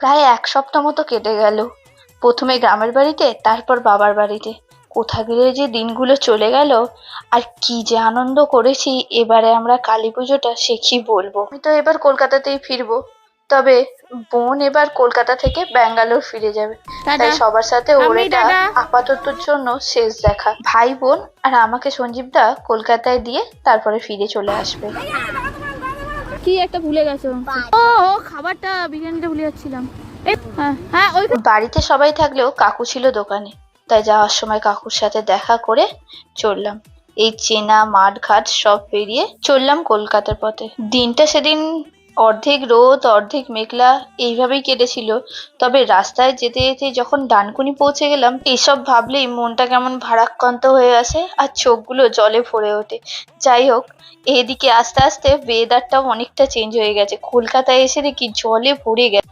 প্রায় ১ সপ্তাহ মতো কেটে গেল। প্রথমে গ্রামের বাড়িতে, তারপর বাবার বাড়িতে। কোথা গেলে যে দিনগুলো চলে গেল, আর কি যে আনন্দ করেছি এবারে আমরা কালী পুজোটা, সে কি বলবো। আমি তো এবার কলকাতাতেই ফিরবো, তবে বোন এবার কলকাতা থেকে ব্যাঙ্গালোর ফিরে যাবে। তাই সবার সাথে ওর এটা আপাততর জন্য শেষ দেখা। ভাই বোন আর আমাকে সঞ্জীবদা কলকাতায় দিয়ে তারপরে ফিরে চলে আসবে। কি একটা ভুলে গেছো? ও খাবারটা, বিরিয়ানিটা ভুলে যাচ্ছিলাম। হ্যাঁ ওই বাড়িতে সবাই থাকলেও কাকু ছিল দোকানে, তাই যাওয়ার সময় কাকুর সাথে দেখা করে চললাম। এই চেনা মাঠ ঘাট সব পেরিয়ে চললাম কলকাতার পথে। দিনটা সেদিন অর্ধেক রোদ অর্ধেক মেঘলা এইভাবেই কেটেছিল। তবে রাস্তায় যেতে যেতে যখন ডানকুনি পৌঁছে গেলাম, এইসব ভাবলেই মনটা কেমন ভারাক্রান্ত হয়ে আসে আর চোখগুলো জলে ভরে ওঠে। যাই হোক, এদিকে আস্তে আস্তে ওয়েদারটাও অনেকটা চেঞ্জ হয়ে গেছে। কলকাতায় এসে দেখি জলে ভরে গেছে।